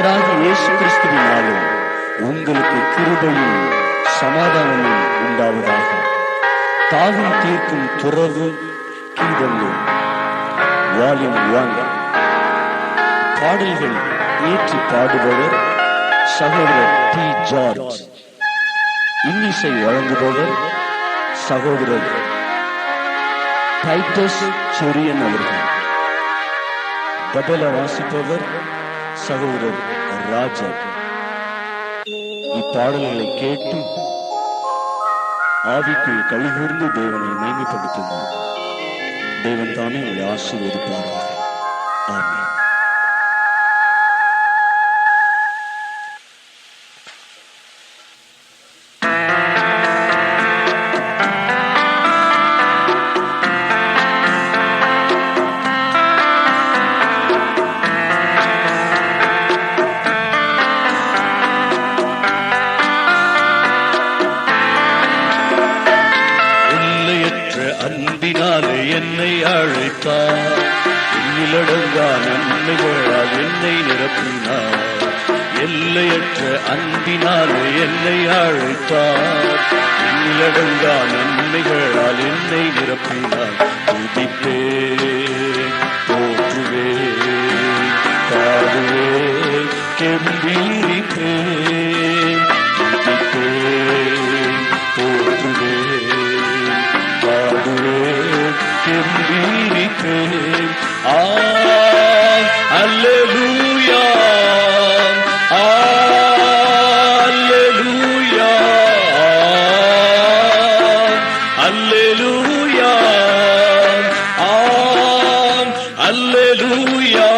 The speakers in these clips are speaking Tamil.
கர்த்தராகிய இயேசு கிறிஸ்துவினாலும் உங்களுக்கு கிருபையும் சமாதானமும் உண்டாவதாக. தாகம் தீர்க்கும் துறவு கீதங்கள் வால்யூம் 1. பாடல்கள் ஏற்றி பாடுபவர் சகோதரர் டி. ஜார்ஜ். இன்னிசை வழங்குபவர் சகோதரர் டைட்டஸ் செரியன் அவர்கள். தபேலா வாசிப்பவர் சகோதரர் ராஜா. இப்பாடல்களை கேட்டு ஆவிக்குள் கழிகூர்ந்து தேவனை மேன்மைப்படுத்துங்கள். தேவன் தாமே உங்களை ஆசீர்வதிப்பாராக. ஆமென். அன்பினாலே என்னை அழைத்தார், எண்ணிலடங்கா நன்மைகளால் என்னை நிரப்பினார். எல்லையற்ற அன்பினாலே என்னை அழைத்தார், எண்ணிலடங்கா நன்மைகளால் என்னை நிரப்பினார். துதிப்பே, போற்றுவே, பாடுவே, கெம்பீரிப்பே. துதிப்பே, போற்றுவே, அல்லேலூயா, அல்லேலூயா, அல்லேலூயா, அல்லேலூயா.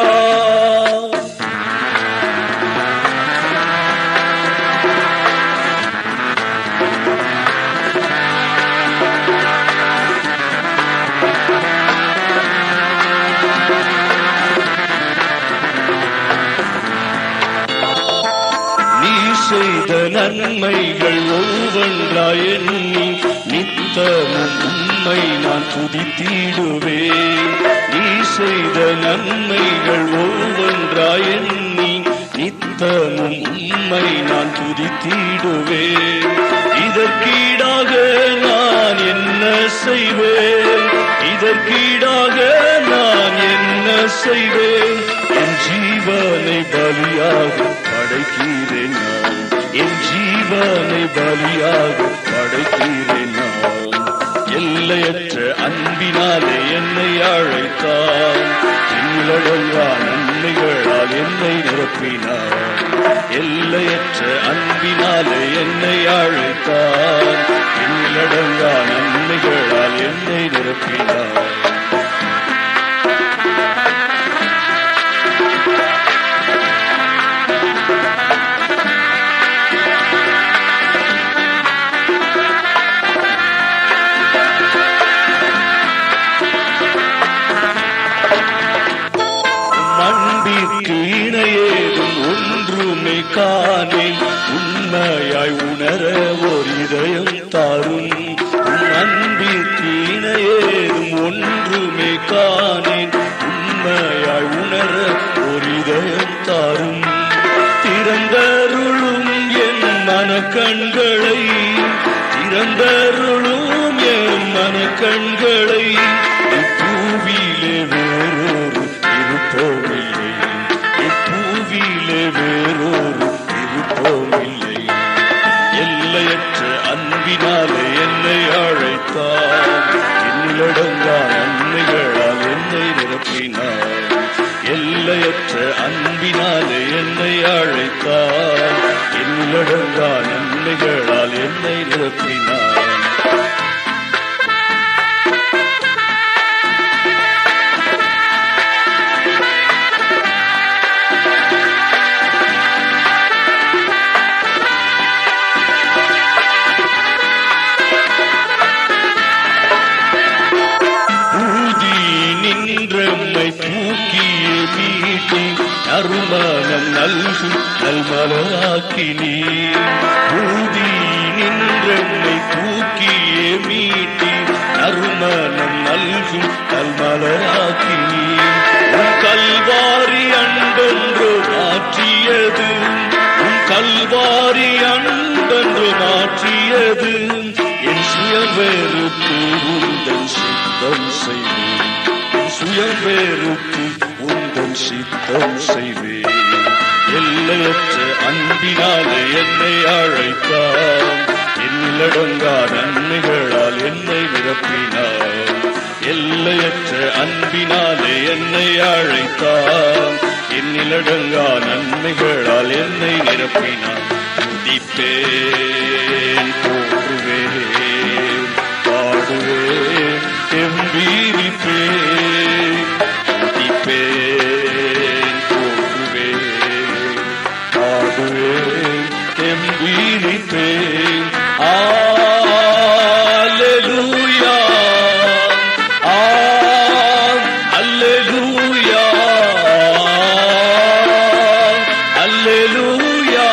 செய்த நன்மைகள் ஒவ்வொன்றாய் எண்ணி நித்தமும் உம்மை நான் துதித்திடுவேன். நீ செய்த நன்மைகள் ஒவ்வொன்றாய் எண்ணி நித்தமும் உம்மை நான் துதித்திடுவேன். இதற்கீடாக நான் என்ன செய்வேன்? இதற்கீடாக நான் என்ன செய்வேன்? என் ஜீவனை பலியாக படைக்கிறேன் நான், என் ஜீவனை பலியாக படைக்கிறேன் நான். எல்லையற்ற அன்பினாலே என்னை அழைத்தார், எண்ணிலடங்கா நன்மைகளால் என்னை நிரப்பினார். எல்லையற்ற அன்பினாலே என்னை அழைத்தார், எண்ணிலடங்கா நன்மைகளால் என்னை நிரப்பினார். இணையேதும் ஒன்றுமே காணேன், உண்மையாய் உணர ஒரு இதயம் தாரும். அன்பிற்கு இணையேதும் ஒன்றுமே காணேன், உண்மையாய் உணர ஒரு இதயம் தாரும். திறந்தருளும் என் மனக்கண்களை, திறந்தருளும் என் மனக்கண்களை. பூவிலே வேறொரு இருப்போமில்லை, பூவிலே வேறொரு இருப்போமில்லை. எல்லையற்ற அன்பினாலே என்னை அழைத்தார், எண்ணிலடங்கா நன்மைகளால் என்னை நிரப்பினார். எல்லையற்ற அன்பினாலே என்னை அழைத்தார், எண்ணிலடங்கா நன்மைகளால் என்னை நிரப்பினார். தூக்கியே மீட்டி நறுமணம் நல்கும் நல்மலராக்கினீ. ஊதி நின்றென்னை தூக்கியே மீட்டி நறுமணம் நல்கும் நல்மலராக்கினீ. கல்வாரி அன்பென்று மாற்றியது கல்வாரி அன்பென்று மாற்றியது. என் சுயவெறுப்பு உந்தன் சித்தம் செய்வேன், சுயவெறுப்பு உந்தன் சித்தம் செய்வேன். எல்லையற்ற அன்பினாலே என்னை அழைத்தார், எல்லடங்கா நன்மைகளால் என்னை நிரப்பினார். எல்லையற்ற அன்பினாலே என்னை அழைத்தார், எண்ணிலடங்கா நன்மைகளால் என்னை நிரப்பினார். துதிப்பேன், போற்றுவேன், பாடுவேன், எம்பீரிப்பேன். துதிப்பேன், போற்றுவேன், பாடுவேன், எம்பீரிப்பேன். அல்லேலூயா, அல்லேலூயா, அல்லேலூயா,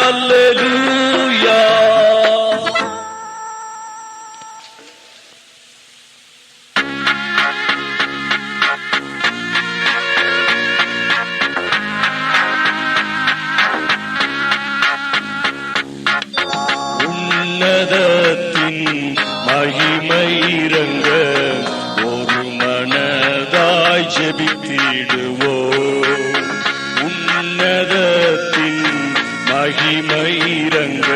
அல்லேலூயா. உன்னதத்தின் மகிமையிறங்க ஒரு மனதாய் ஜெபித்திடுவோம். உன்னதத்தின் மகிமையிறங்க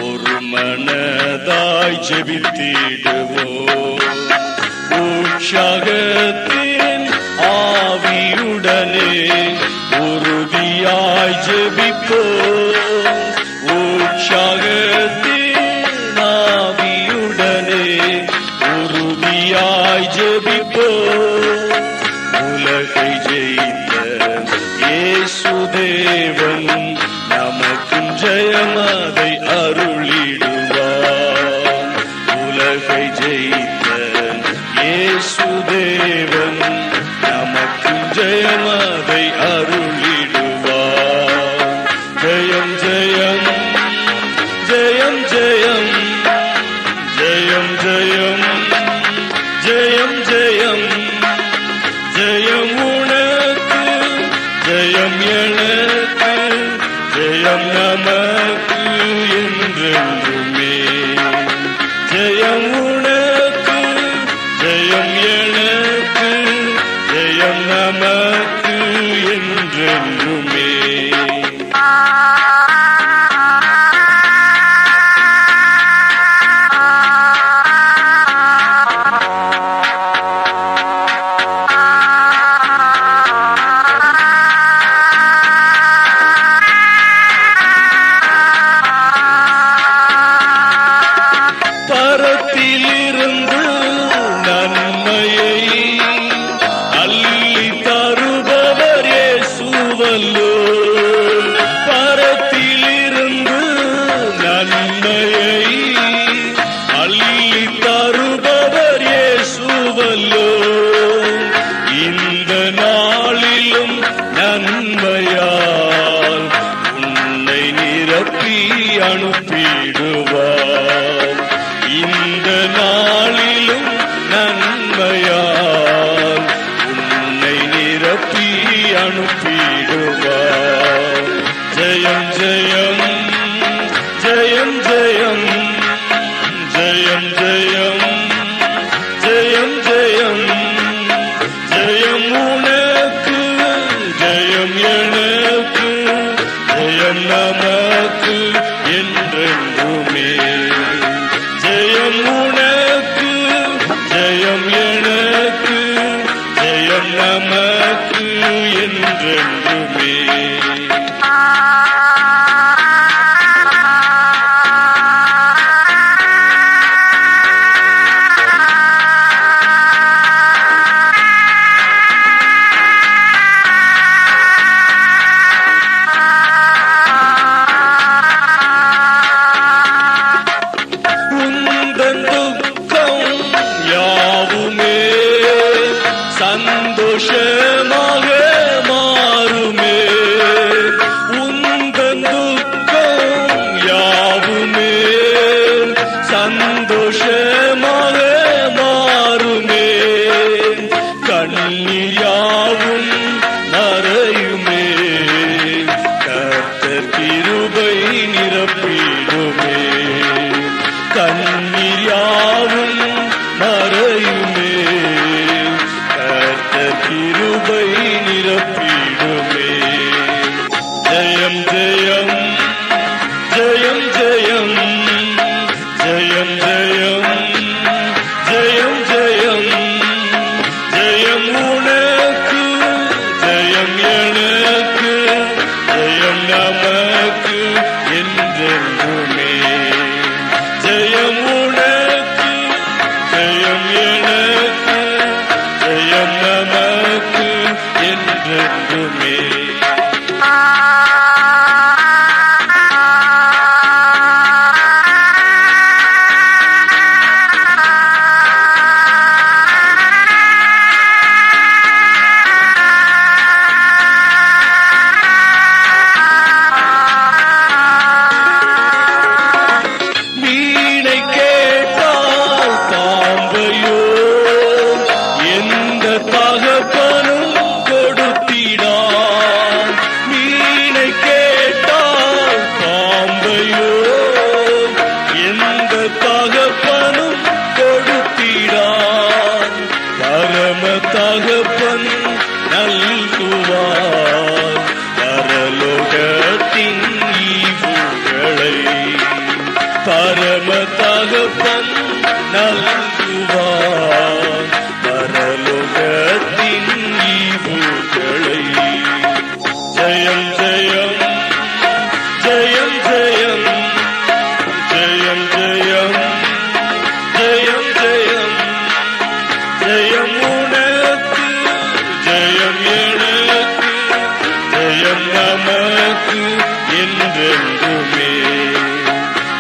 ஒரு மனதாய் ஜெபித்திடுவோம். உற்சாகத்தின் ஆவியுடனே உறுதியாய் ஜெபிப்போம். உற்சாகத்தின் ஆவியுடனே உறுதியாய் ஜெபிப்போம். உலகை ஜெயித்த இயேசு தேவன் நமக்கும் ஜெயமதை அருளிடுவார். உலகை ஜெயித்த இயேசு தேவன் நமக்கும் ஜெயமதை அருளிடுவார். ஜெயம் ஜெயம், ஜெயம் ஜெயம், ஜெயம் ஜெயம், ஜெயம் ஜெயம், ஜெயம் உனக்கு, ஜெயம் எனக்கு, ஜெயம் நமக்கு என்றென்றுமே. ஜெயம் உனக்கு, ஜெயம் எனக்கு, ஜெயம் நமக்கு என்றென்றுமே. பரத்திலிருந்து நன்மையை அள்ளி தருபவர் இயேசுவல்லோ. பரத்திலிருந்து நன்மையை அள்ளி தருபவர் இயேசுவல்லோ. இந்த நாளிலும் நன்மையால் உன்னை நிரப்பி அனுப்பிடுவார். இந்த நாளிலும் நன்மையால் உன்னை நிரப்பி அனுப்பிடுவார். ஜெயம் ஜெயம், ஜெயம் ஜெயம், ஜெயம் ஜெயம், ஜெயம் ஜெயம், ஜெயம் உனக்கு, ஜெயம் எனக்கு, ஜெயம் நமக்கு என்றென்றுமே. ஜெயம் உனக்கு, ஜெயம் எனக்கு, ஜெயம் நமக்கு என்றென்றுமே. சந்தோஷமாக மாறுமே. நல்குவார் பரலோகத்தின் ஈவுகளை. ஜெயம் ஜெயம் ஜெயம் ஜெயம் ஜெயம் ஜெயம் ஜெயம் ஜெயம் ஜெயம் உனக்கு ஜெயம் எனக்கு ஜெயம் நமக்கு என்றென்றுமே.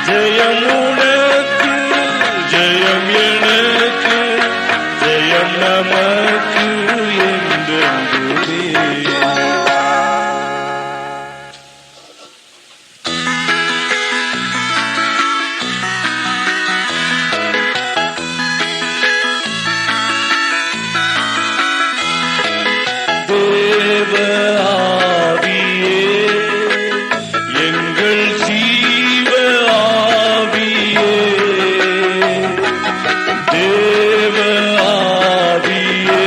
ஜெயம் உனக்கு ஜெயம் எனக்கு ஜெயம் நமக்கு என்றென்றுமே. தேவ ஆவியே எங்கள் ஜீவ ஆவியே. தேவ ஆவியே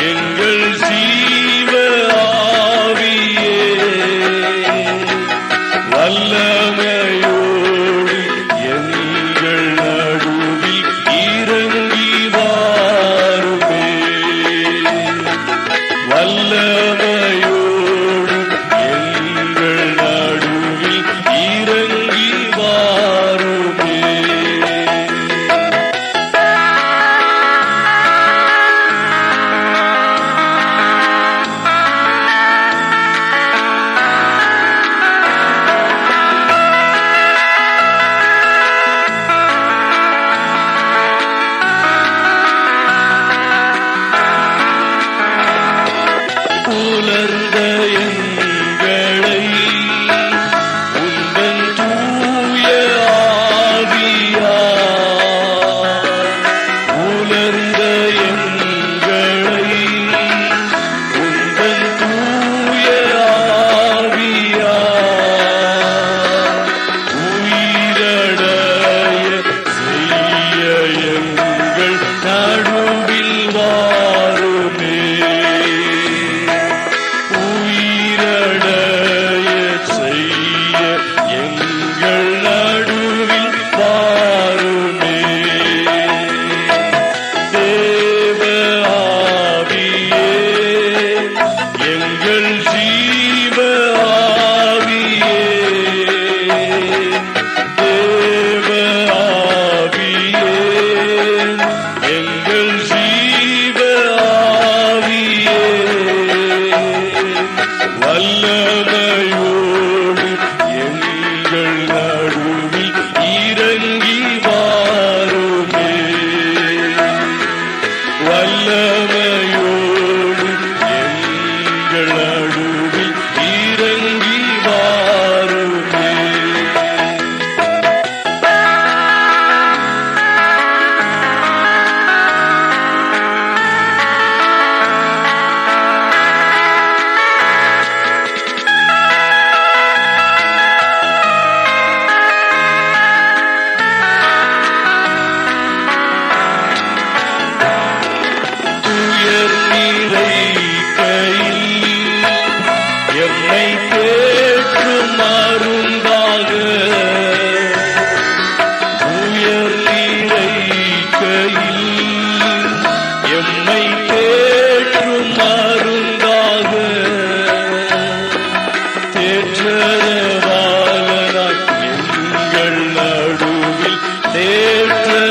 எங்கள் ஜீவ ஆவியே. வல்லமையோடு எங்கள் நடுவில் இறங்கி வாருமே. வல்லமையோடு எங்கள் நடுவில் இறங்கி வாருமே. உலர்ந்த எங்களை உந்தன் தூய ஆவியால். உலர்ந்த எங்களை உந்தன் தூய ஆவியால். உயிரடைய செய்ய எங்கள் நடுவில் வாருமே. உயிரடைய செய்ய எங்கள் நடுவில் வாருமே. தேவ ஆவியே எங்கள் ஜீவ ஆவியே. தேவ ஆவியே எங்கள் ஜீவ ஆவியே. வல்லமையோடு எங்கள் நடுவில் இறங்கி வாருமே. வல்லமையோடு எங்கள் நடுவில் இறங்கி வாருமே. துயர் நிறை கையில் எம்மை தேற்றும் மருந்தாக. துயர் நிறை கையில் எம்மை தேற்றும் மருந்தாக. தேற்றரவாளனாய் எங்கள் நடுவில் தேற்றவாருமே.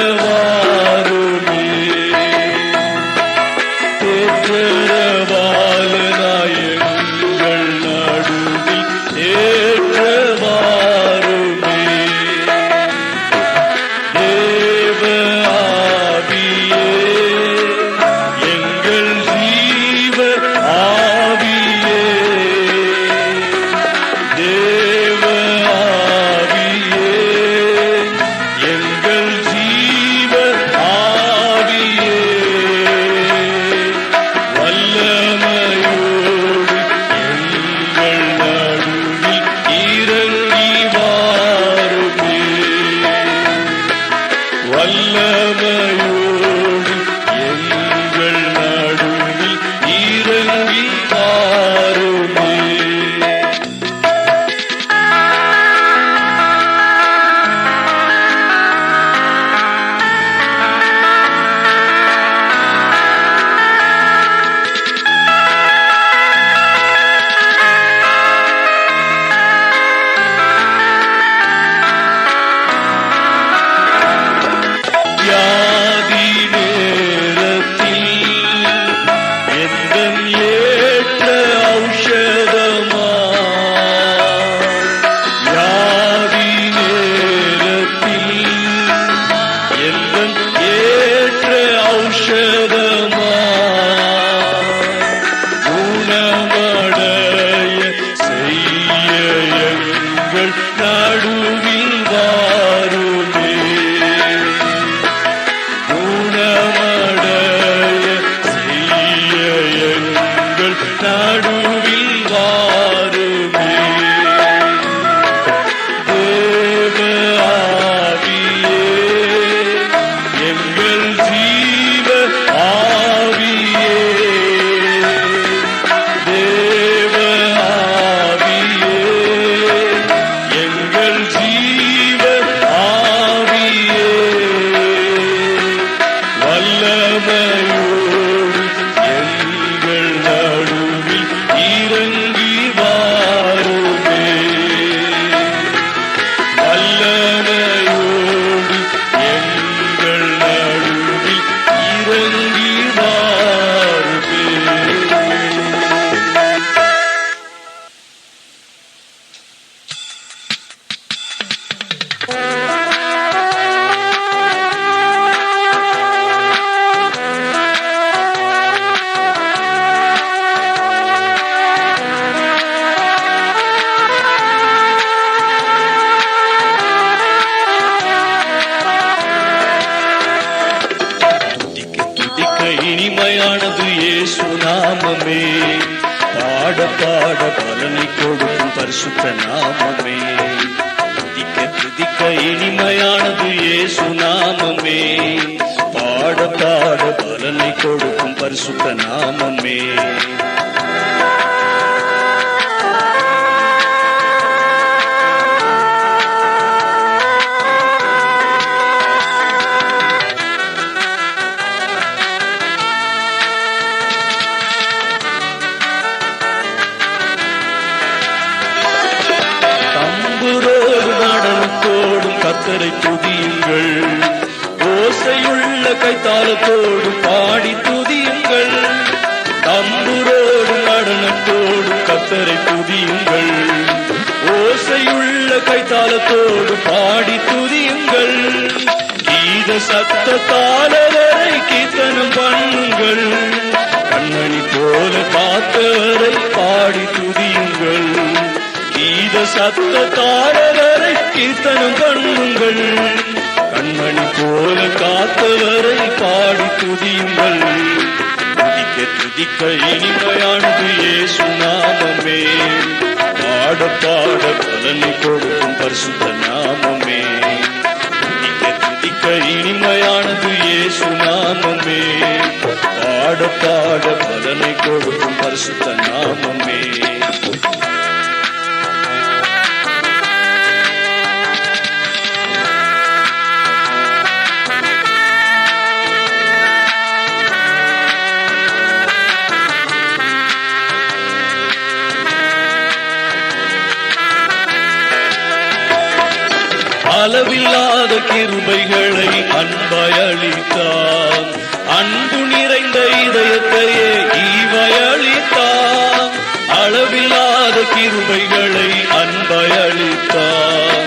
தேற்றரவாளனாய் எங்கள் நடுவில் பாட பலனை கொடுக்கும் பரிசுத்த நாமமே. துதிக்க துதிக்க இனிமையானது இயேசு நாமமே. பாட பாட பலனை கொடுக்கும் பரிசுத்த நாமமே. கர்த்தரை துதியுங்கள், ஓசையுள்ள கைத்தாளத்தோடு பாடி துதியுங்கள். தம்புரோடு நடனத்தோடு கர்த்தரை துதியுங்கள், ஓசையுள்ள கைத்தாளத்தோடு பாடி துதியுங்கள். கீத சத்தத்தாளரை கீர்த்தனம் பண்ணுங்கள், கண்ணணி போல காத்தவரை பாடி துதியுங்கள். கீத சத்தத்தாளரை கீர்த்தனம் பண்ணுங்கள், கண்மணி போல காத்தவரை பாடி துதியுங்கள். துதிக்க துதிக்க இனிமையானது இயேசு நாமமே. பாட பாட பலனை கொடுக்கும் பரிசுத்த நாமமே. துதிக்க துதிக்க இனிமையானது இயேசு நாமமே. பாட பாட பலனை கொடுக்கும் பரிசுத்த நாமமே. அளவில்லாத கிருபைகளை அன்பாய் அளித்தார், அன்பு நிறைந்த இதயத்தையே ஈவாய் அளித்தார். அளவில்லாத கிருபைகளை அன்பாய் அளித்தார்,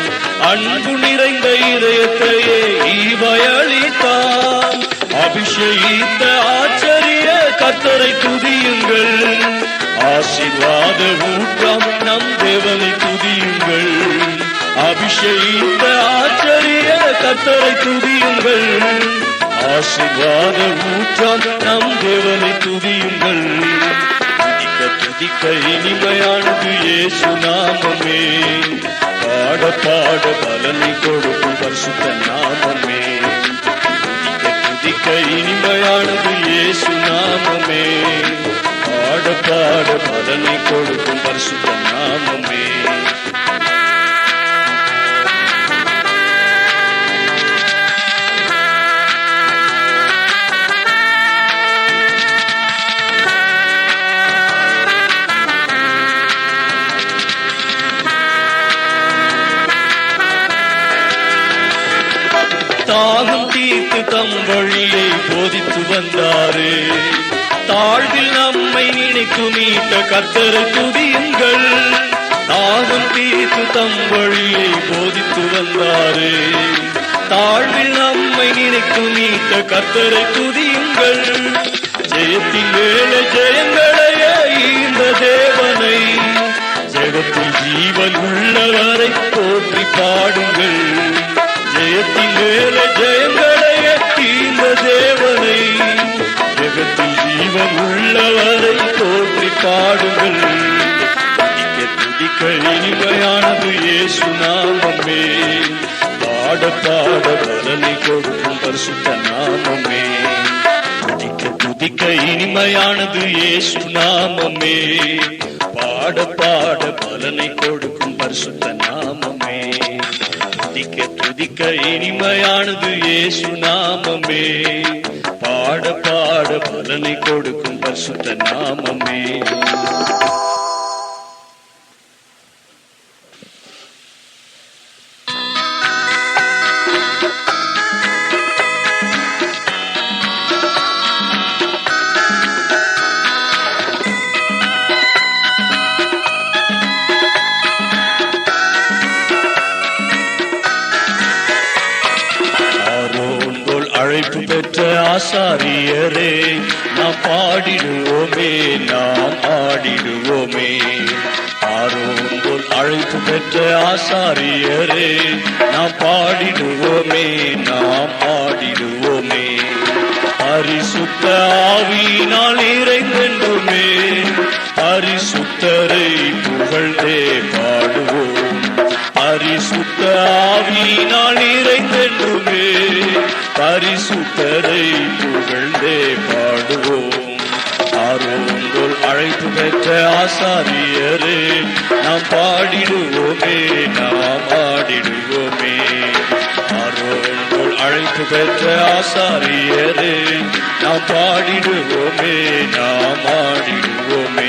அன்பு நிறைந்த இதயத்தையே ஈவாய் அளித்தார். அபிஷேகித்த ஆச்சரிய கர்த்தரை துதியுங்கள், ஆசீர்வாத ஊற்றாம் நம் தேவனை துதியுங்கள். அபிஷேகித்த ஆச்சரிய கர்த்தரை துதியுங்கள், ஆசீர்வாத ஊற்றாம் நம் தேவனை துதியுங்கள். துதிக்க துதிக்க இனிமையானது இயேசு நாமமே. பாட பாட பலனை கொடுக்கும் பரிசுத்த நாமமே. துதிக்க துதிக்க இனிமையானது இயேசு நாமமே. பாட பாட பலனை கொடுக்கும் பரிசுத்த நாமமே. தாகம் தீர்த்து தம் வழியை போதித்து வந்தாரே, தாழ்வில் நம்மை நினைத்து மீட்ட கர்த்தரை துதியுங்கள். தாகம் தீர்த்து தம் வழியை போதித்து வந்தாரே, தாழ்வில் நம்மை நினைத்து மீட்ட கர்த்தரை துதியுங்கள். ஜெயத்தின் மேலே ஜெயங்களையே இந்த தேவனை, ஜெகத்தில் ஜீவன் உள்ளவரை போற்றி பாடுங்கள். ஜெயத்தின் மேலே ஜெயங்களையே இந்த தேவனை, ஜெகத்தில் ஜீவன் உள்ளவரை போற்றி பாடுங்கள். துதிக்க துதிக்க இனிமையானது இயேசு நாமமே. பாட பாட பலனை கொடுக்கும் பரிசுத்த நாமமே. துதிக்க துதிக்க இனிமையானது இயேசு நாமமே. பாட பாட பலனை கொடுக்கும் பரிசுத்த நாமமே. துதிக்க துதிக்க இனிமையானது இயேசு நாமமே. பாட பாட பலனை கொடுக்கும் பரிசுத்த நாமமே. அழைப்பு பெற்ற ஆசாரியரே, நாம் பாடிடுவோமே, நாம் ஆடிடுவோமே. ஆரோன் போல் அழைப்பு பெற்ற ஆசாரியரே, நாம் பாடிடுவோமே, நாம் ஆடிடுவோமே. பரிசுத்த ஆவியினால் இறைந்தென்றுமே, பரிசுத்த பரிசுத்தரை புகழ்ந்தே பாடுவோம். பரிசுத்த ஆவியினால் நிறைந்தென்றுமே பரிசுத்தரை புகழ்ந்தே பாடுவோம். ஆரோன் அழைப்பு பெற்ற ஆசாரியரே நாம் பாடிடுவோமே, நாம் ஆடிடுவோமே. ஆரோன் அழைப்பு பெற்ற ஆசாரியரே நாம் பாடிடுவோமே, நாம் ஆடிடுவோமே.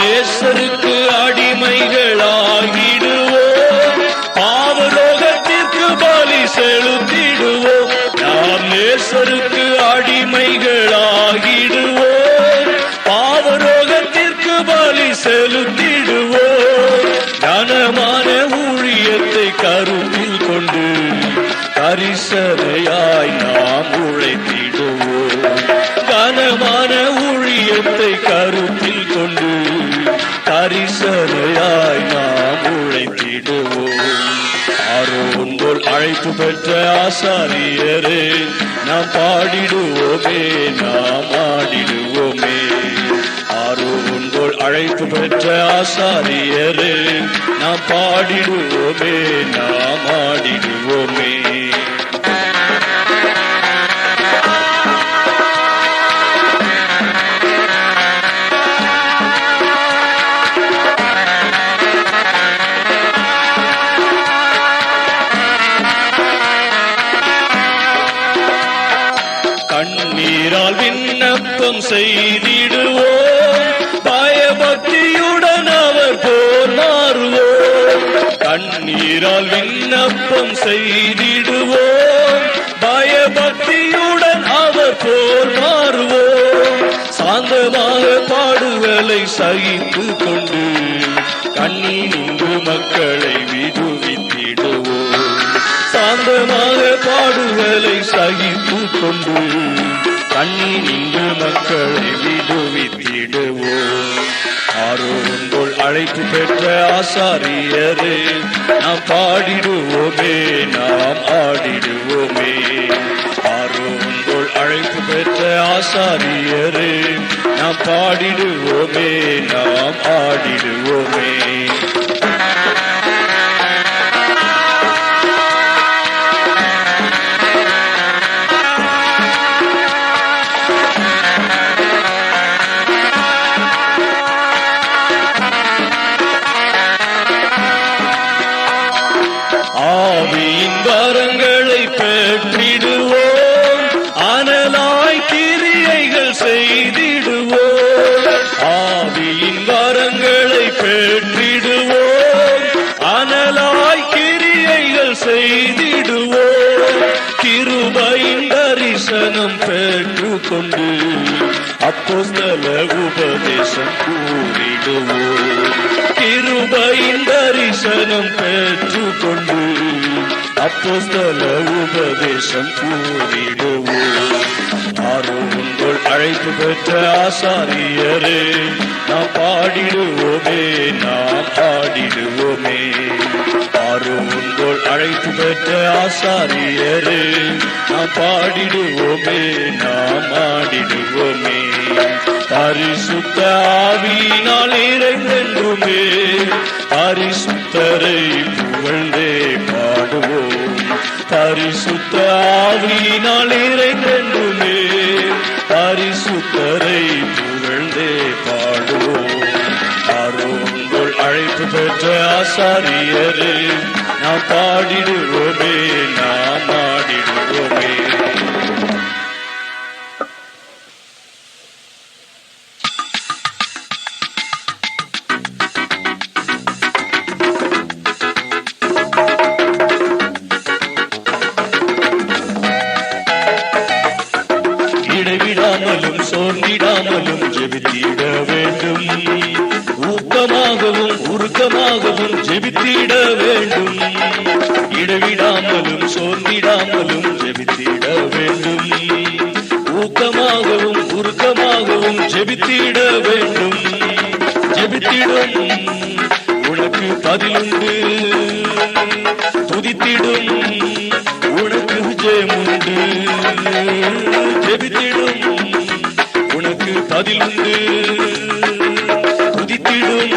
நேசருக்கு அடிமைகளாகிடுவோம், பாவலோகத்திற்கு பலி செலுத்திடுவோம். நாம் நேசருக்கு அடிமைகளாகிடுவோம், பாவலோகத்திற்கு பலி செலுத்திடுவோம். கனமான ஊழியத்தை கருத்தில் கொண்டு கரிசனையாய் நாம் உழைத்திடுவோம். கனமான ஊழியத்தை கருத்தில் கொண்டு கரிசனையாய் நாம் உழைத்திடுவோம். ஆரோன் போல் அழைப்பு பெற்ற ஆசாரியரே நாம் பாடிடுவோமே, நாம் ஆடிடுவோமே. ஆரோன் போல் அழைப்பு பெற்ற ஆசாரியரே நாம் பாடிடுவோமே, நாம் ஆடிடுவோமே. கண்ணீரால் விண்ணப்பம் செய்திடுவோம், பயபக்தியுடன் அவர் போல் மாறுவோம். கண்ணீரால் விண்ணப்பம் செய்திடுவோம், பயபக்தியுடன் அவர் போல் மாறுவோம். சாந்தமாக பாடுகளை சகித்து கொண்டு கண்ணீரின்று மக்களை விடுவித்திடுவோம். சாந்தமாக பாடுகளை சகித்து கொண்டு கண்ணீரின்று மக்களை விடுவித்திடுவோம். ஆரோன் போல் அழைப்பு பெற்ற ஆசாரியரே நாம் பாடிடுவோமே, நாம் ஆடிடுவோமே. ஆரோன் போல் அழைப்பு பெற்ற ஆசாரியரே நாம் பாடிடுவோமே, நாம் ஆடிடுவோமே. ஆவியின் வரங்களை பெற்றிடுவோம், அனலாய் கிரியைகள் செய்திடுவோம். ஆவியின் வரங்களை பெற்றிடுவோம், அனலாய் கிரியைகள் செய்திடுவோம். கிருபையின் தரிசனம் பெற்றுக்கொண்டு அப்போஸ்தல உபதேசம் கூறிடுவோம். கிருபையின் தரிசனம் பெற்றுக்கொண்டு அப்போஸ்தல உபதேசம் கூறிடுவோம். ஆரோன் போல் அழைப்பு பெற்ற ஆசாரியரே நாம் பாடிடுவோமே, நாம் ஆடிடுவோமே. ஆரோன் போல் அழைப்பு பெற்ற ஆசாரியரே நாம் பாடிடுவோமே, நாம் ஆடிடுவோமே. பரிசுத்த ஆவியினால் நிறைந்தென்றுமே பரிசுத்தரை புகழ்ந்தே பாடுவோம். பரிசுத்த ஆவியினால் நிறைந்தென்றுமே பரிசுத்தரை புகழ்ந்தே பாடுவோம். ஆரோன் போல் அழைப்பு பெற்ற ஆசாரியரே நாம் பாடிடுவோமே, நாம் ஆடிடுவோமே. இடைவிடாமலும் சோர்ந்திடாமலும் ஜெபித்திட வேண்டும், ஊக்கமாகவும் உருக்கமாகவும் ஜெபித்திட வேண்டும். இடைவிடாமலும் சோர்ந்திடாமலும் ஜெபித்திட வேண்டும், ஊக்கமாகவும் உருக்கமாகவும் ஜெபித்திட வேண்டும். ஜெபித்திடும் உனக்கு பதிலுண்டு. துதித்திடும் உனக்கு ஜெயமுண்டு. ஜெபித்திடும் உனக்கு பதிலுண்டு. துதித்திடும்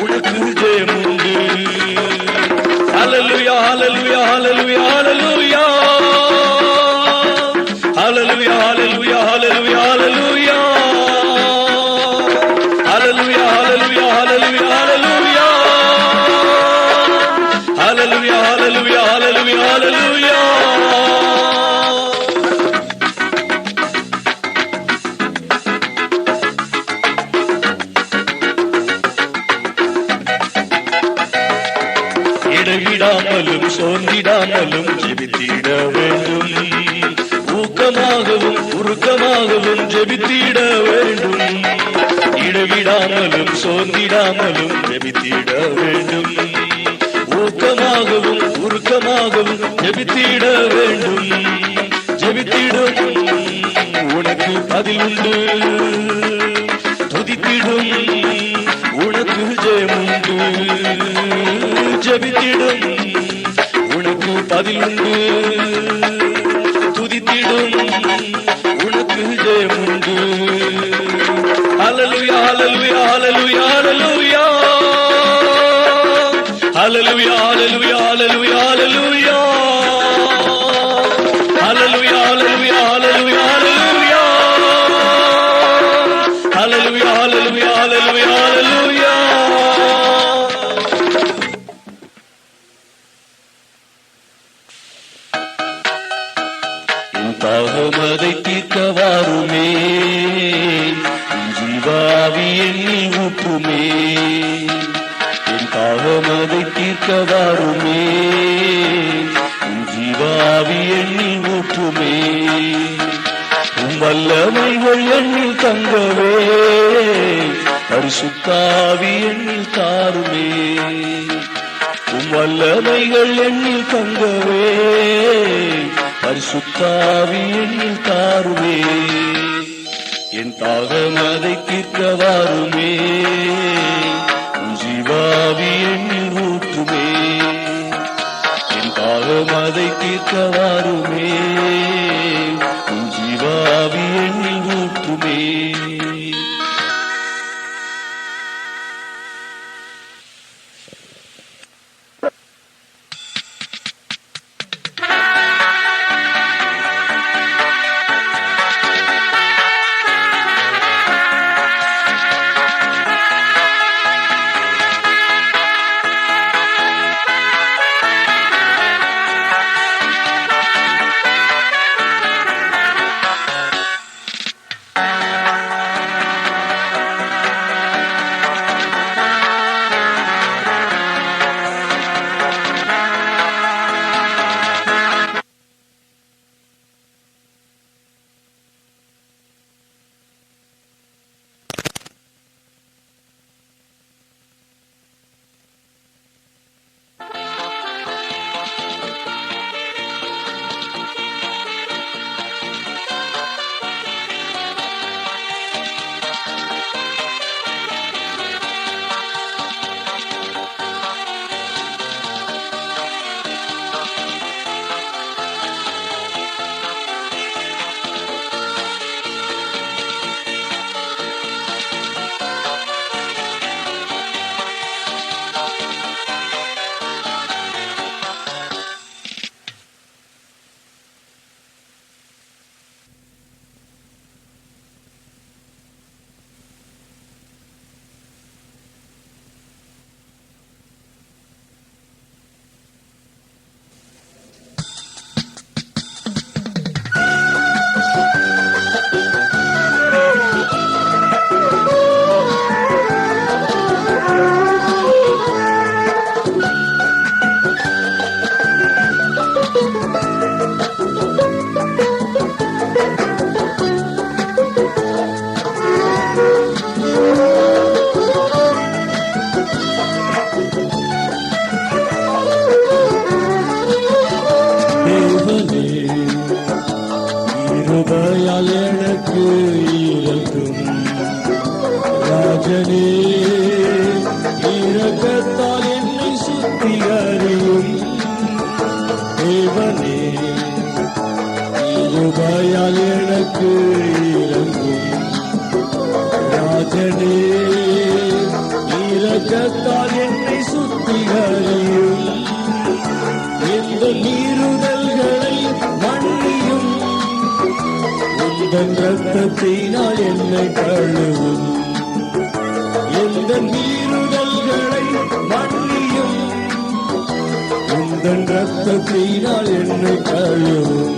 உனக்கு ஜெயமுண்டு. ஹல்லேலூயா ஹல்லேலூயா ஹல்லேலூயா ஹல்லேலூயா ஹல்லேலூயா ஹல்லேலூயா ஹல்லேலூயா ஹல்லேலூயா ஹல்லேலூயா ஹல்லேலூயா ஹல்லேலூயா ஹல்லேலூயா ஹல்லேலூயா ஹல்லேலூயா ஹல்லேலூயா. இடைவிடாமலும் சோர்ந்திடாமலும் ஜெபித்திட வேண்டும். ஊக்கமாகவும் உருக்கமாகவும் ஜெபித்திட வேண்டும். இடைவிடாமலும் சோர்ந்திடாமலும் ஜெபித்திட வேண்டும். ஊக்கமாகவும் உருக்கமாகவும் ஜெபித்திட வேண்டும். ஜெபித்திடும் உனக்கு பதில் உண்டு. துதித்திடும் உனக்கு ஜெயமுண்டு. ஜெபித்திடும் உனக்கு பதில் உண்டு. துதித்திடும் உனக்கு ஜெயமுண்டு. ஹல்லேலூயா ஹல்லேலூயா ஹல்லேலூயா ஹல்லேலூயா ஹல்லேலூயா ஹல்லேலூயா ஹல்லேலூயா ஹல்லேலூயா ஹல்லேலூயா ஹல்லேலூயா ஹல்லேலூயா ஹல்லேலூயா ஹல்லேலூயா ஹல்லேலூயா ஹல்லேலூயா. தாகமதை தீர்க்க வாருமே. ஜீவாவி எண்ணில் ஊற்றுமே. என் தாகமதை தீர்க்க வாருமே. ஜீவாவி எண்ணில் ஊற்றுமே. வல்லமைகள் எண்ணில் தங்கவே. பரிசுத்தாவி எண்ணில் தாருமே. வல்லமைகள் எண்ணில் தங்கவே. பரிசுத்தாவி எண்ணில் தாருமே. என் தாகமதை தீர்க்க வாருமே. ஜீவாவி எண்ணில் ஊற்றுமே. என் தாகமதை தீர்க்க வாருமே. ஜீவாவி எண்ணில் ஊற்றுமே. ராஜனே இரக்கத்தால் என்னை சுத்திகரியும் தேவனே கிருபையால் எனக்கு இறங்கும் ராஜனே இரக்கத்தால் என்னை சுத்திகரியும் எந்த மீறுதல்களை மன்னியும் உந்தன் இரத்தத்தினால் என்னை கழுவும் எந்த மீறுதல்களை மன்னியும் உந்தன் இரத்தத்தினால் என்னை கழுவும்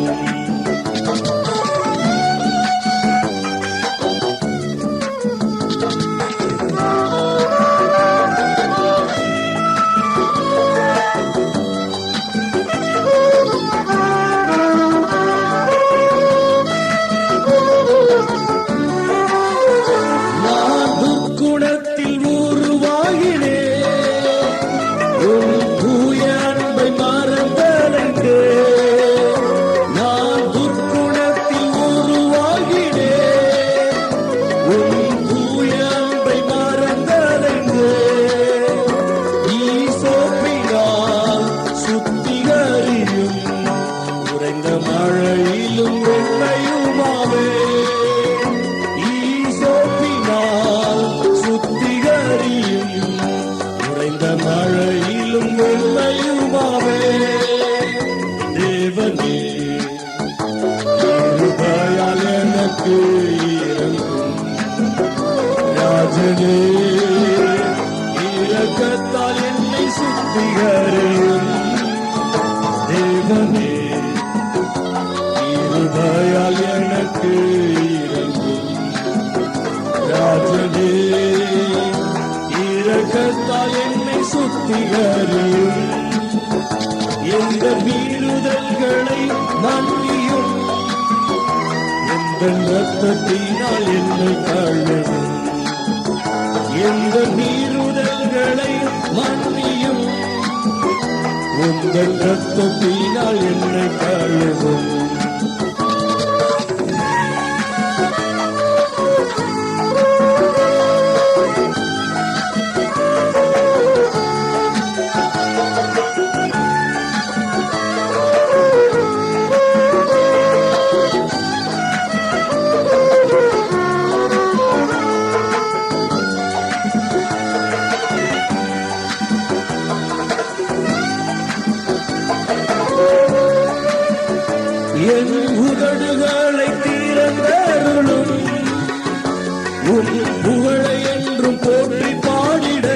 மழையிலும் வெண்மையுமாவே ஈசோப்பினால் சுத்திகரியும் உறைந்த மழையிலும் வெண்மையுமாவே தேவனே கிருபையால் எனக்கு இறங்கும் ராஜனே இரக்கத்தால் என்னை சுத்திகரியும் தேவனே கிருபையால் எனக்கு இறங்கும் ராஜனே இரக்கத்தால் என்னை சுத்திகரியும் எந்த மீறுதல்களை மன்னியும் எந்த இரத்தத்தினால் என்னை கழுவும் எந்த மீறுதல்களை மன்னியும் உந்தன் இரத்தத்தினால் என்னை கழுவும் என் உதடுகளை திறந்தருளும் உன் புகழை என்றும் போற்றி பாடிட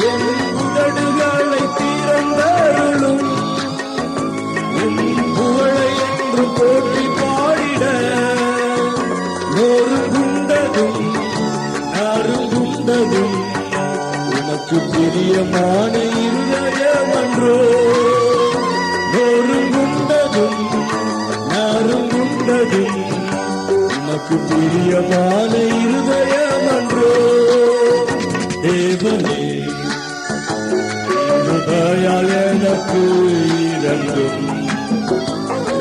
என் உதடுகளை திறந்தருளும் உன் புகழை என்றும் போற்றி பாடிட நொறுங்குண்டதும் நறுங்குண்டதும் உனக்கு பிரியமான இருதயமன்றோ நறுங்குண்டதும் உனக்கு பிரியமான இருதயமன்றோ தேவனே கிருபையால் எனக்கு இறங்கும்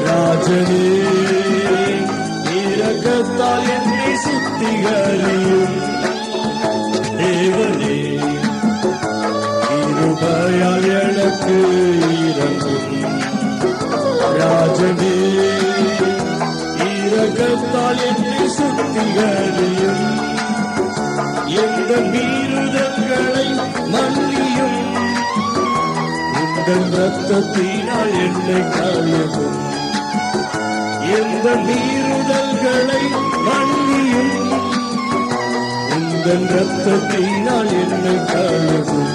ராஜனே இரக்கத்தால் என்னை சுத்திகரியும் தேவனே கிருபையால் எனக்கு இறங்கும் ராஜனே இரக்கத்தால் என்னை சுத்திகரியும் எந்த மீறுதல்களை மன்னியும் உந்தன் இரத்தத்தினால் என்னை கழுவும் எந்த மீறுதல்களை மன்னியும் உந்தன் இரத்தத்தினால் என்னை கழுவும்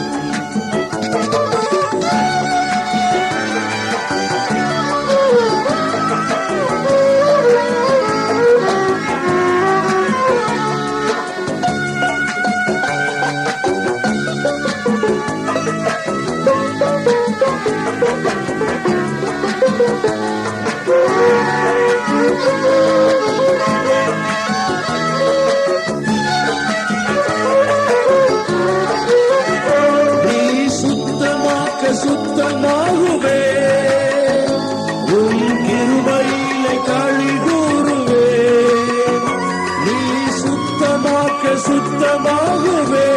காக்க சுத்தமாகுவே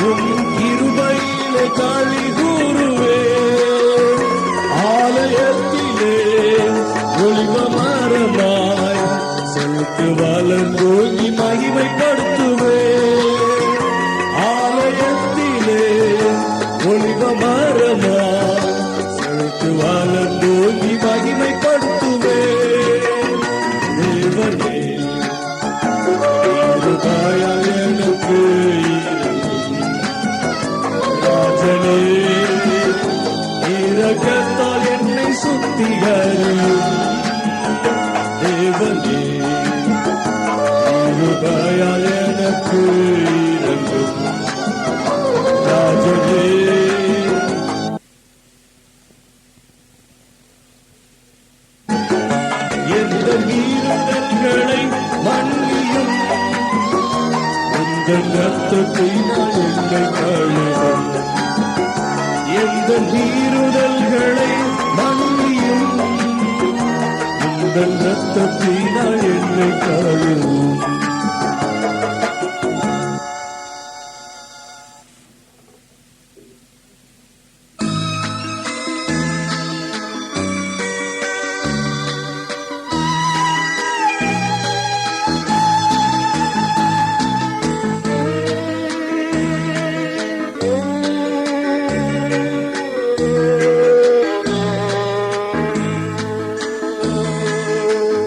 உம் கிருபையிலே களி கூறுவே ஆலயத்திலே ஒளிவ மரமாய் செலுத்து வளர்ந்தோங்கி மகிமைப்படுத்துவே ஆலயத்திலே ஒளிவ மரமாய் செலுத்து வளர்ந்தோங்கி மகிமைப்படுத்துவே தேவனே இருதயால் எனக்கு ராஜனே இரக்கத்தால் என்னை சுத்திகரியும் தேவனே இருதயால் எனக்கு இரங்கும் ராஜனே எந்த மீறுதல்களை மன்னியும் உந்தன் ரத்தத்தினால் என்னை கழுவும் எந்த மீறுதல்களை மன்னியும் உந்தன் ரத்தத்தினால் என்னை கழுவும்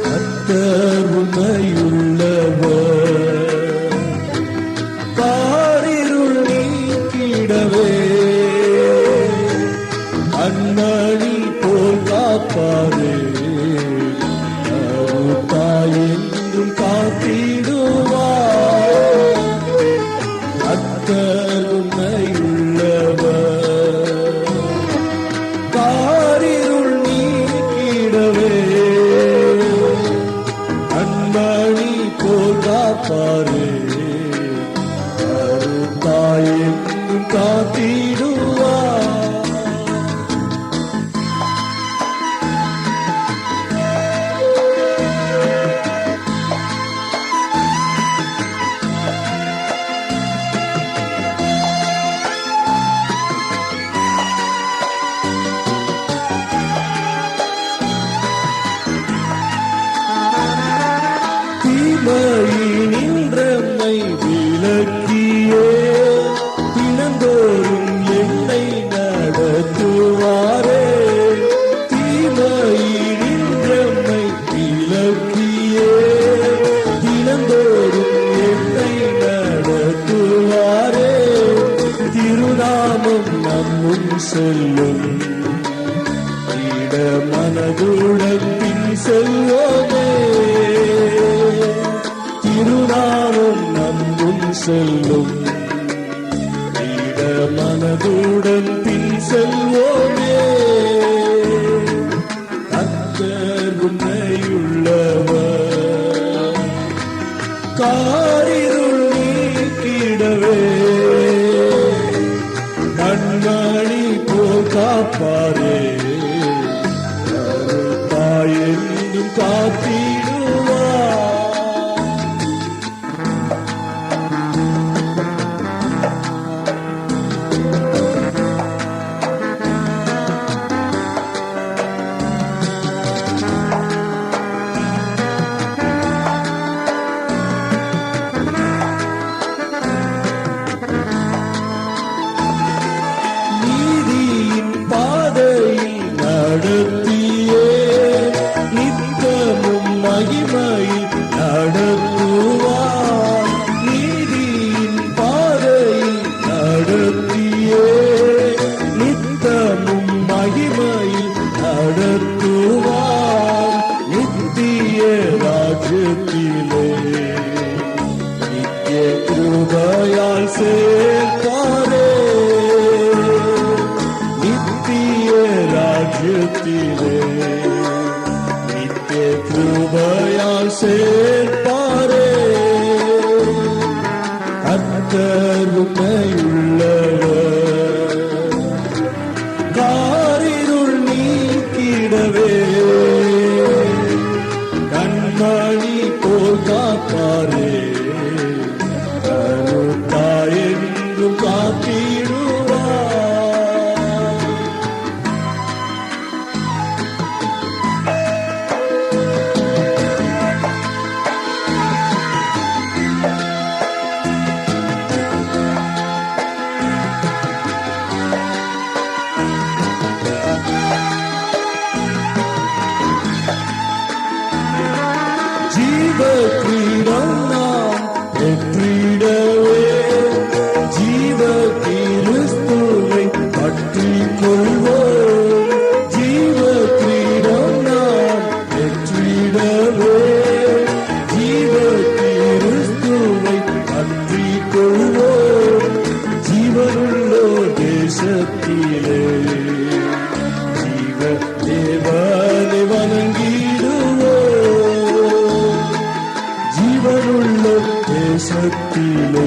கர்த்தர் உண்மையுள்ளவர் காரிருள் நீக்கிடவே அண்ணாடி போல் காப்பாரே தாய் என்றும் காத்திடுவார் கர்த்தர் உண்மையுள்ளவர் காரிருள் நீக்கிடவே கண்மணி போல் காப்பாரே தாய் என்றும் காத்திடுவார் தீமையினின்றமை விலக்கியே தினந்தோறும் என்னை நடத்துவாரே தீமையினின்றமை விலக்கியே தினந்தோறும் என்னை நடத்துவாரே திருநாமம் நம்மும் செல்லும் இட மனதுடன் பின் செல்வோமே திருநாமம் நம்மும் செல்லும் இட மனதுடன் பின் செல்வோமே கர்த்தர் உண்மையுள்ளவர் காரிருள் நீக்கிடவே கண்மணி போல் காப்பாரே தாய் என்றும் காத்திடுவார் நீதியின் பாதையில் நடத்தியே நித்தமும் மகிமையில் நடத்துவார் நீதியின் பாதையில் நடத்தியே நித்தமும் மகிமையில் நடத்துவார் நித்திய ராஜ்யத்திலே நித்திய கிருபையால் சேர்ப்பாரே நித்திய ராஜ்யத்திலே நித்திய கிருபையால் சேர்ப்பாரே கர்த்தர் உண்மையுள்ளவர் காரிருள் நீக்கிடவே கண்மணி போல் காப்பாரே தேசத்திலே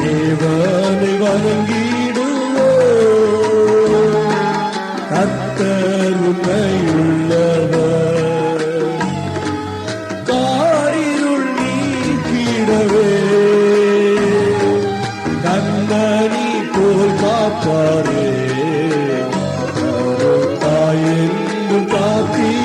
தேவனை வணங்கிடுவோ கர்த்தர் உண்மையுள்ளவர் காரிருள் நீக்கிடவே கண்ணனி போல் காப்பாரே தாயென்று காத்திடுவார்.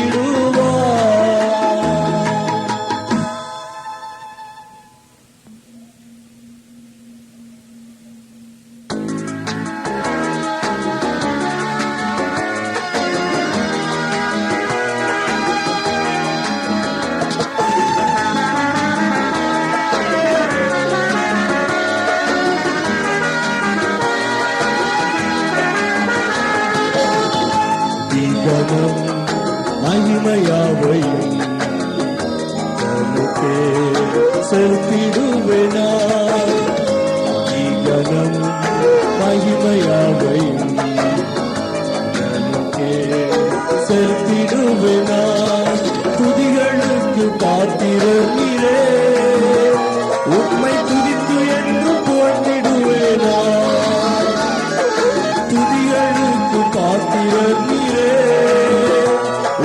திகமும் மகிமையாவையும் தனக்கே செலுத்திடுவேனா திகமும் மகிமையாவையும் தனக்கே செலுத்திடுவேனா துதிகளுக்கு பார்த்திரர் நீரே உம்மை துதித்து என்று புகழ்ந்திடுவேனா துதிகளுக்கு பார்த்திரர் நீரே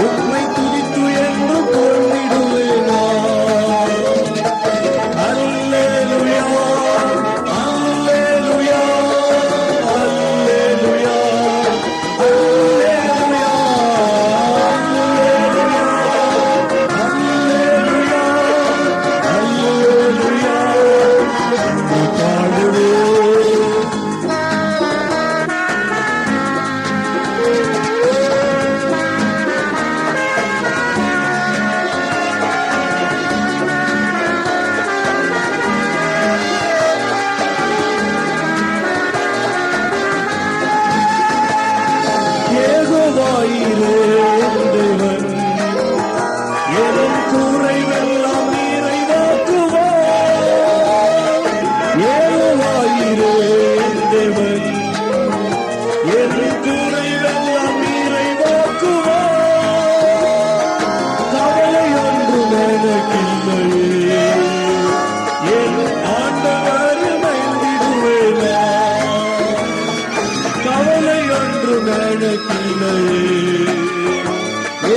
உம்மை துதித்து என்று புகழ்ந்திடுவேனா அல்லேலூயா அல்லேலூயா அல்லேலூயா அல்லேலூயா அல்லேலூயா அல்லேலூயா என்று பாடுவேன். யெகோவாயிரே தேவன் என் குறைவெல்லாம் நிறைவாக்குவார். யெகோவாயிரே தேவன் என் குறைவெல்லாம் நிறைவாக்குவார். கவலை ஒன்றும் எனக்கில்லையே என் ஆண்டவர் மகிழ்ந்திடுவேனா கவலை ஒன்றும் எனக்கில்லையே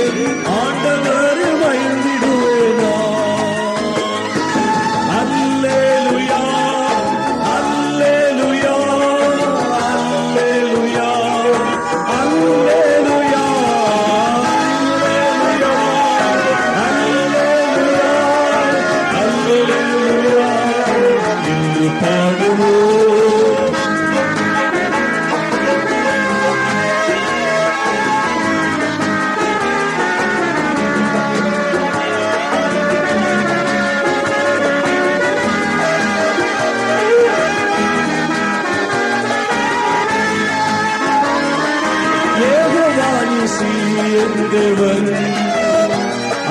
என் ஆண்டவர் மகிழ்ந்திடுவேனா அல்லேலூயா அல்லேலூயா அல்லேலூயா அல்லேலூயா அல்லேலூயா அல்லேலூயா என்று பாடுவோம். யெகோவானிசி என்பவன்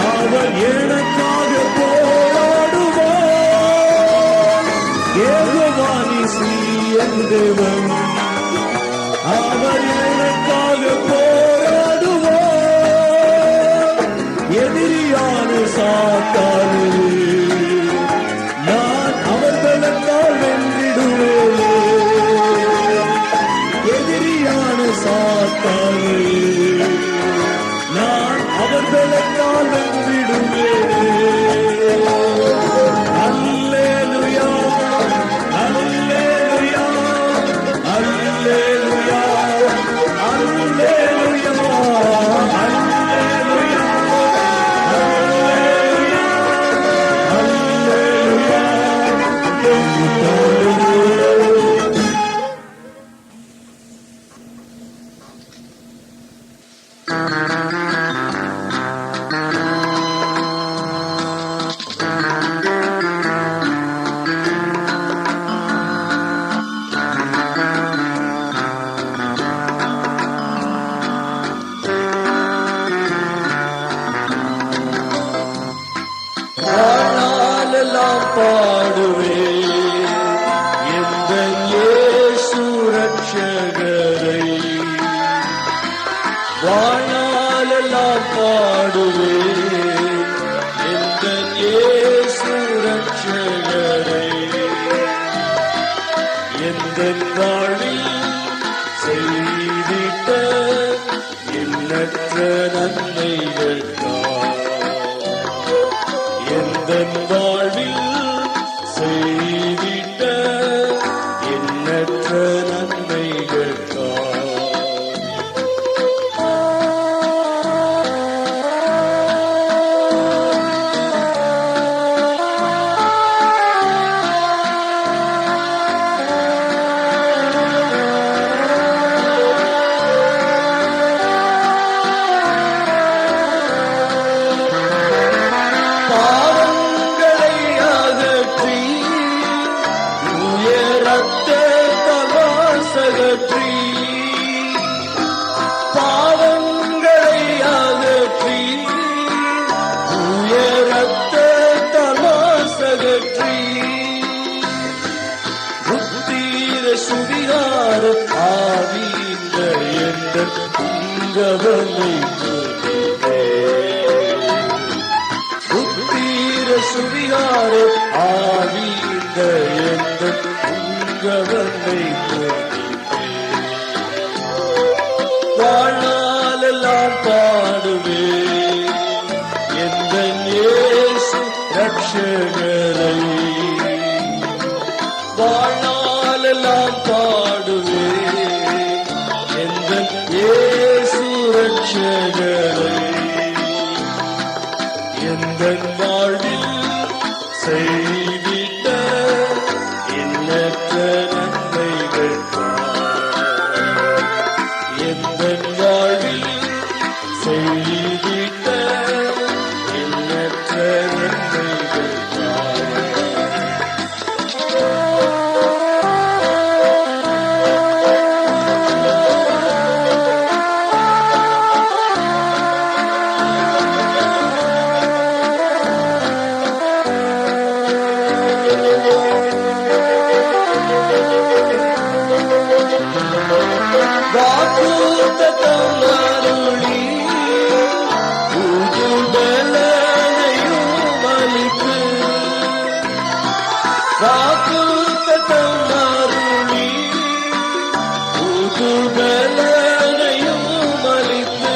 அவர் எனக்காக போராடுவார். யெகோவானிசி என்பவன் அவர் எனக்காக போராடுவார். எதிரியான சாத்தானே நான் அவர்களுக்கால் வென்றிடுவேனே எதிரியான சாத்தானே நான் அவர்களுக்கால் வென்றிடுவேனே அல்லேலூயா அல்லேலூயா அல்லேலூயா அல்லேலூயா அல்லேலூயா அல்லேலூயா வாழ்நாளெல்லாம் பாடுவேன் எந்தன் இயேசு ரட்சகரை வாழ்நாளெல்லாம் பாடுவேன் எந்தன் இயேசு வாழ்வில் செய்திட்ட எண்ணற்ற நன்மைகளுக்காக எந்தன் வாழ்வில் செய்திட்ட எண்ணற்ற நன்மைகளுக்காக பாவங்களை அகற்றி உயரத்தை தலாசகற்றி பாவங்களை அகற்றி உயரத்தை தலாசகற்றி புத்தீர சுவிகார ஆவீந்த என்ற உங்கவனை புத்தீர சுவிகார ஆவீந்த என்ற உங்கவனை வாழ்நாளெல்லாம் பாடுவே எந்த இயேசு ரட்சகரை வாழ்நாளெல்லாம் பாடுவே எந்த இயேசு ரட்சகரை எந்த வாழ்வில் செய்திட்ட எண்ணற்ற நன்மைகளுக்காக எந்த வாழ்வில் செய்திட்ட எண்ணற்ற நன்மைகளுக்காக வாக்குத்தத்தம் அருளி புதுபலனையும் அளித்து வாக்குத்தத்தம் அருளி புதுபலனையும் அளித்து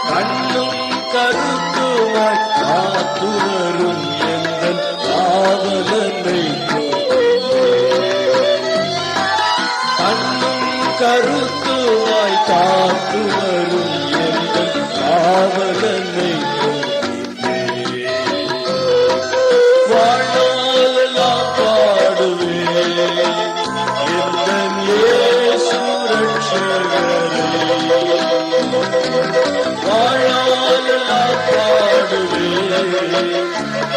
கண்ணும் கருத்துமாய் காத்து வரும் எங்கள் காவலனை கருத்துவாய் காத்து வரும் எங்கள் காவலனை வாழ்நாளெல்லாம் பாடுவே எந்த இயேசு ரட்சகரை வாழ்நாளெல்லாம் பாடுவே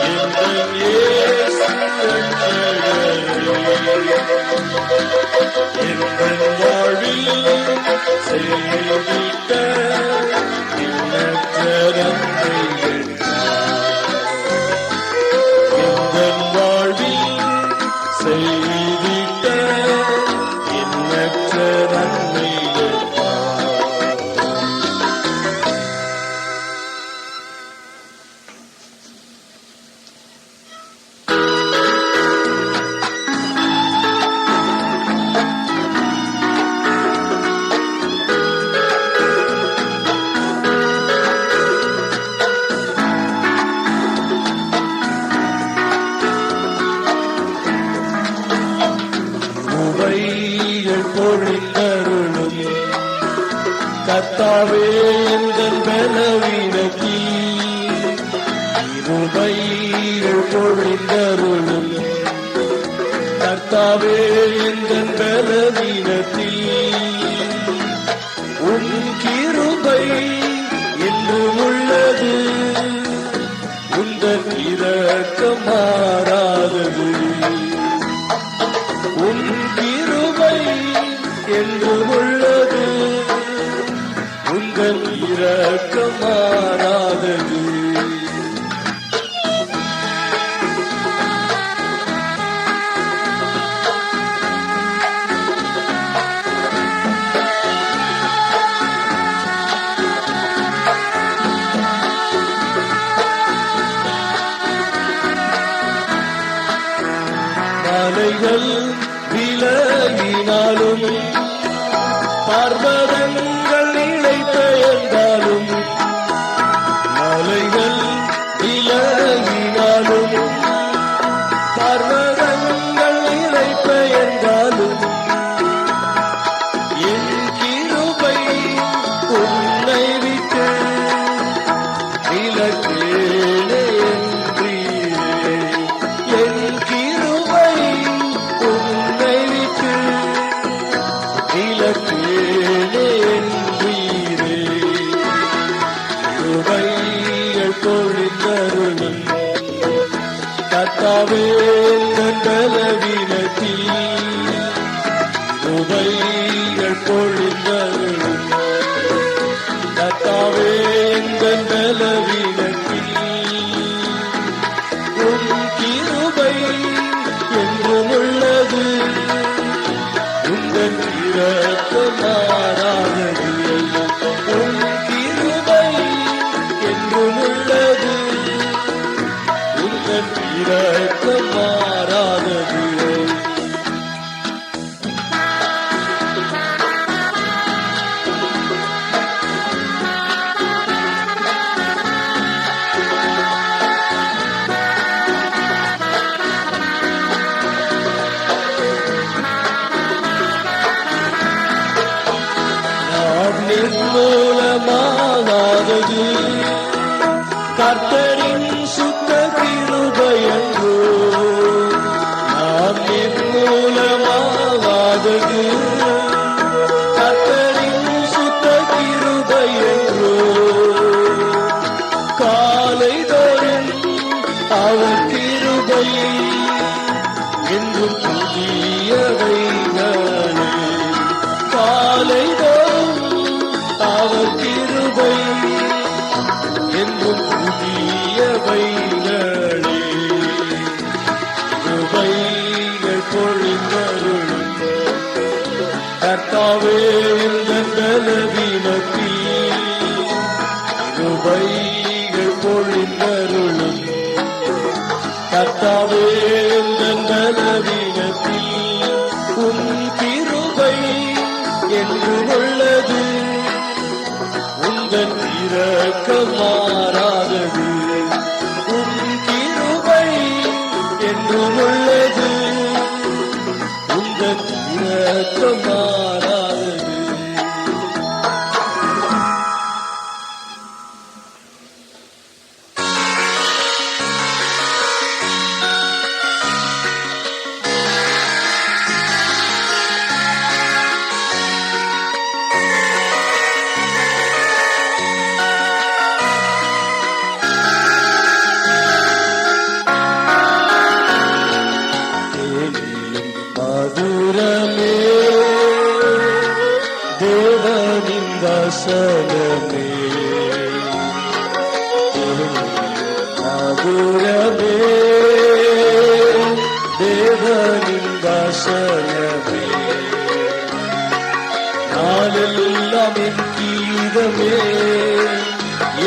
எந்த இயேசு ரட்சகரை எங்கள் வாழ்வில் செய்திட்ட எண்ணற்ற நன்மைகளுக்காக எங்கள் வாழ்வில் செய்திட்ட எண்ணற்ற நன்மைகளுக்காக உவைகள் பொழிந்தருளும் கர்த்தாவே எங்கள் பலவீனத்தில் இருவைகள் பொழிந்தருளும் கர்த்தாவே எங்கள் பலவீனத்தில் உன் கிருபை என்றும் உள்ளது உந்தன் இரக்கம் மாறாதது உன் கிருபை என்றும் உள்ளது உங்கள் இரக்கம் மாறாதது மலைகள் விலகினாலும் பர்வதங்கள் நிலை பெயர்ந்தாலும் மலைகள் விலகினாலும் பர்வதங்கள் நிலை பெயர்ந்தாலும் என் கிருபை உன்னை விட்டு விலகேனே என்றீரே. என் கிருபை உன்னை விட்டு விலகேனே என்றீரே. கிருபைகள் பொழிந்தருளும் கர்த்தாவே என் பலவீனத்தில் கிருபைகள் பொழிந்தருளும் கர்த்தாவே என் பலவீனத்தில் உன் கிருபை என்றும் உள்ளது உங்கள் இரக்கம் மாறாதது உன் கிருபை என்றும் உள்ளது உங்கள் இரக்கம் மாறாதது. நாம் நிர்மூலமாகாதது கர்த்தரின் சுத்த கிருபையன்றோ. நாம் நிர்மூலமாகாதது கர்த்தரின் சுத்த கிருபையன்றோ. காலைதோறும் அவர் கிருபை என்றும் புதியவைகளே. காலைதோறும் அவர் கிருபை என்றும் புதியவைகளே. கிருபைகள் பொழிந்தருளும் கர்த்தாவே எங்கள் பலவீனத்தில் கிருபைகள் பொழிந்தருளும் கர்த்தாவே எங்கள் பலவீனத்தில் உன் கிருபை என்று உள்ளது உங்கள் இரக்கம் மாறாதது உன் கிருபை என்று உள்ளது உங்கள் இரக்கம் மாறாதது. மதுரமே தேவனின் வசனமே மதுரமே தேவனின் வசனமே நாளெல்லாம் என் கீதமே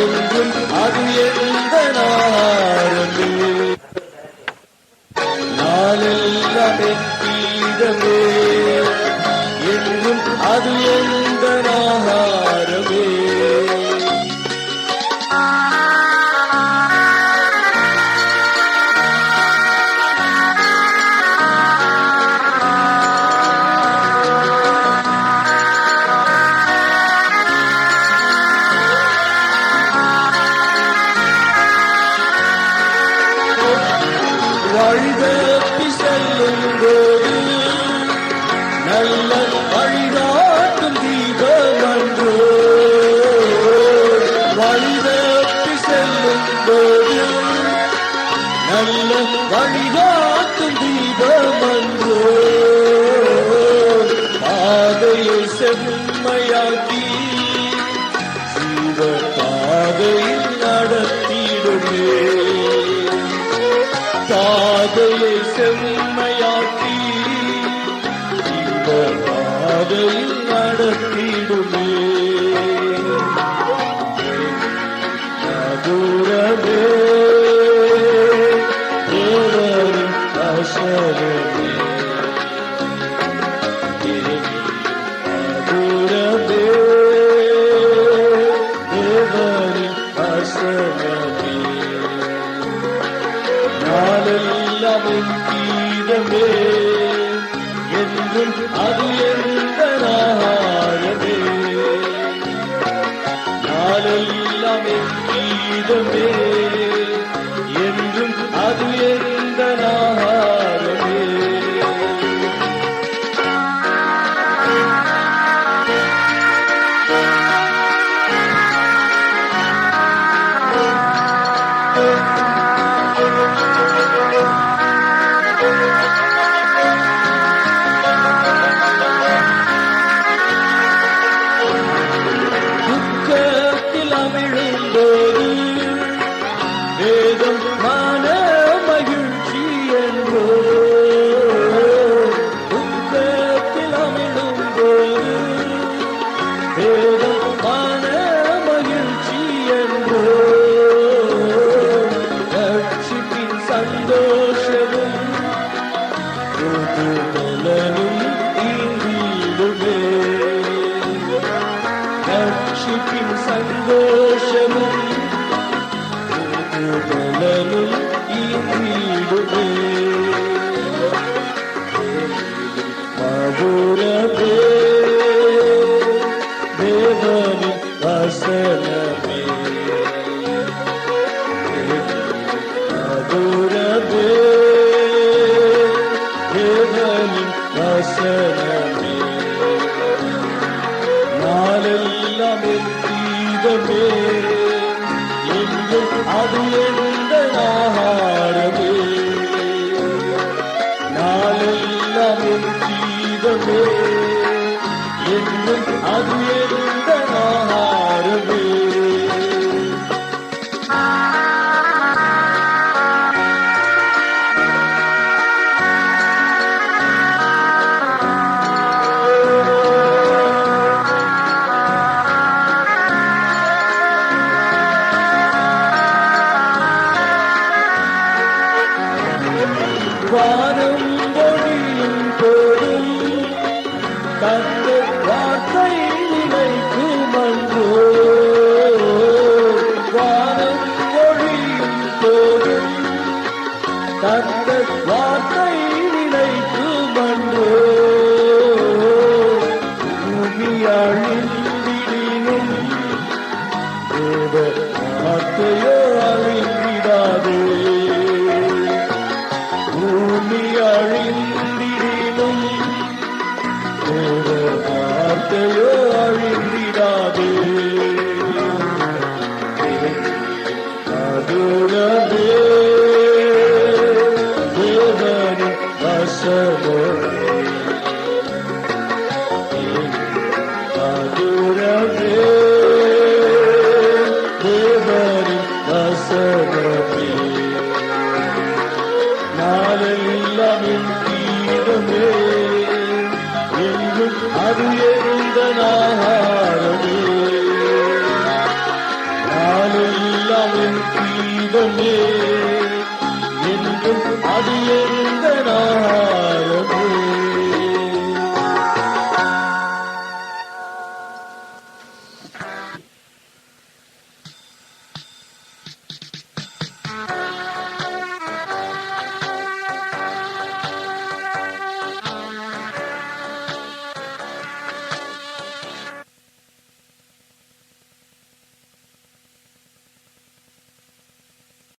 என்றும் அது எந்த நாரமே நாளெல்லாம் என் கீதமே என்றும் அது எந்த நாரமே. வழிதப்பி செல்லும் போது நல்ல வழிகாட்டும் தீபமன்றோ. வழிதப்பி செல்லும் போது நல்ல வழிகாட்டும் தீபமன்றோ. பாதையை செம்மையாக்கி ஜீவ பாதையில் நடத்திடுமே. பாதையை செம்மையாக்கி இந்த பாதையில் நடத்திடுமே. மதுரமே தேவரின் வசனமே நாளெல்லாம் என் கீதமே என்றும் அது எந்த நாரமே நாளெல்லாம் என் கீதமே என்றும் அது எந்த நாரமே அமிழும்போது வேதம் மான மகிழ்ச்சி என்றோ துக்கத்தில் அமிழும்போது வேதம் மான மகிழ்ச்சி என்றோ ரட்சிப்பின் சந்தோஷமும் புதுமலனும் இங்கிடுமே ரட்சிப்பின் சந்தோஷமும் புதுமலனும் இங்கிடுமே மதுரமே தேவனின் வசனமே மதுரமே தேவனின் வசனமே நாளெல்லாம் என் கீதமே என்றும் அது எந்த ஆகாரமே நாளெல்லாம் என் கீதமே என்றும் அது எந்த ஆகாரமே வானம் பொழியும் போதும் தந்த வார்த்தை நினைக்குமன்றோ வானம் பொழியும் போதும் தந்த வார்த்தை நினைக்குமன்றோ பூமியாழிந்திடினும் தேவ வார்த்தையோ அழிந்திடாதே பூமி அழிந்திடினும் தேவ வார்த்தையோ அழிந்திடாதே மதுரமே தேவனின் வசனமே மதுரமே தேவனின் வசனமே நாளெல்லாம் என் கீதமே என்றும் அது எந்த ஆகாரமே நாளெல்லாம் என் கீதமே